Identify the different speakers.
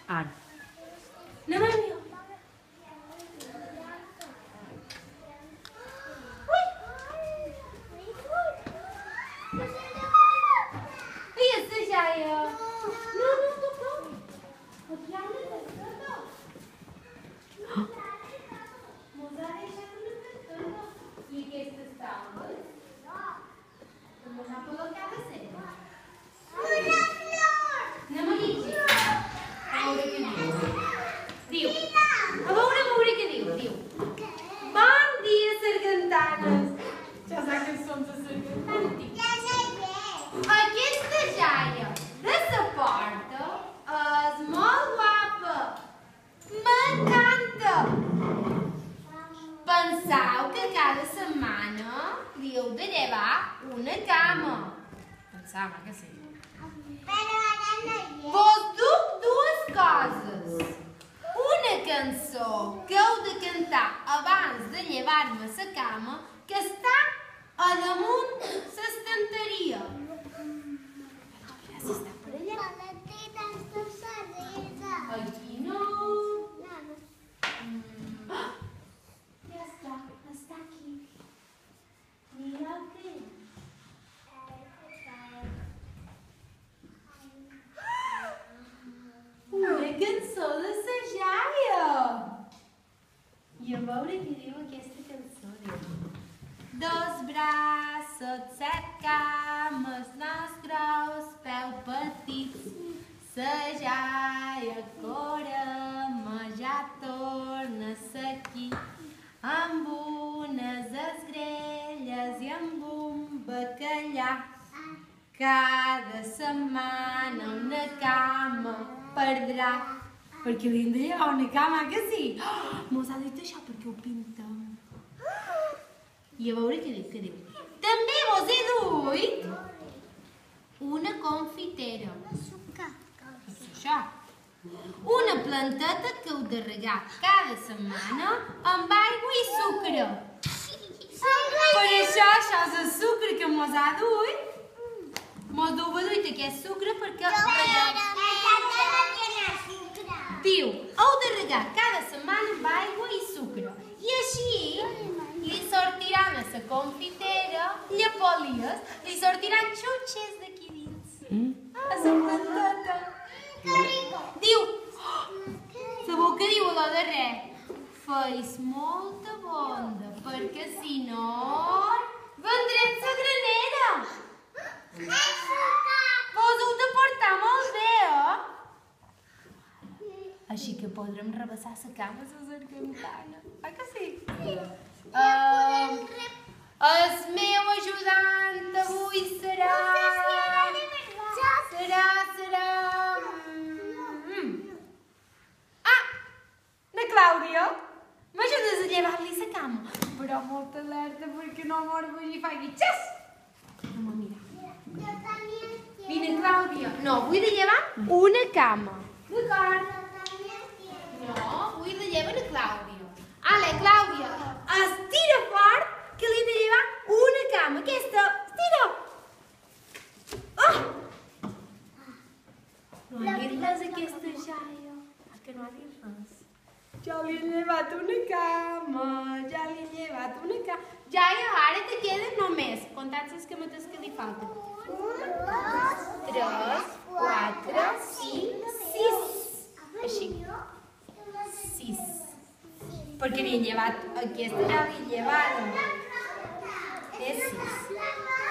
Speaker 1: Ara. Anem a mi. Ai, essa já é. Não, tô. E aquestes taules també s'han col·locat a ser. Anem a llegir. A veure què diu. Diu. A veure què diu. Diu. Bon dia, sargantanes. Ja saps que som de sargantanes. Aquesta jaia de la porta és molt guapa. M'encanta. Penseu que cada setmana li heu de llevar una cama. Pensava que sí. Vos duc dues coses. Una cançó que heu de cantar abans de llevar-me a la cama que està a damunt l'estanteria. Si està per allà. Aquí no. Ja està aquí. Mira el que. Una cançó de la jaia. I a veure què diu aquesta cançó. Dos braços, set cames, nas gros, peu petits. La jaia corema ja torna aquí amb unes esgrelles i amb un bacallà. Cada setmana una cama perdrà. Perquè li hem de llevar una cama, que sí? Mos ha dit això perquè ho pintem. I a veure què diu. També vos he duit una confitera. Això. Una planteta que heu de regar cada setmana amb aigua i sucre. Per això és el sucre que mos ha duit. Mos heu duit aquest sucre perquè diu, heu de regar cada setmana amb aigua i sucre. I així li sortiran a la confitera llepolies, li sortiran xutxes d'aquí dins. A la planteta. Diu, sabeu què diu a lo darrer? Feis molta bonda, perquè si no vendrem la granera. Vos heu de portar molt bé, Així que podrem rebassar la cama a la sargantana. Que sí? El meu ajudant avui serà... La Clàudia. M'ajudes a llevar-li la cama. Però molt alerta perquè no morbi i faci xas. Anem a mirar. Vine, Clàudia. No, vull de llevar una cama. D'acord? No, vull de llevar a Clàudia. Ale, Clàudia, estira fort que li he de llevar una cama. Aquesta, estira. No ha dit res aquesta jaia. Que no ha dit res. Ja li he llevat una cama. Jaia, ara te queden només, comptant les cametes que li falten. 1, 2, 3, 4, 5, 6. Així. 6. Perquè li he llevat aquesta, ja li he llevat. És 6.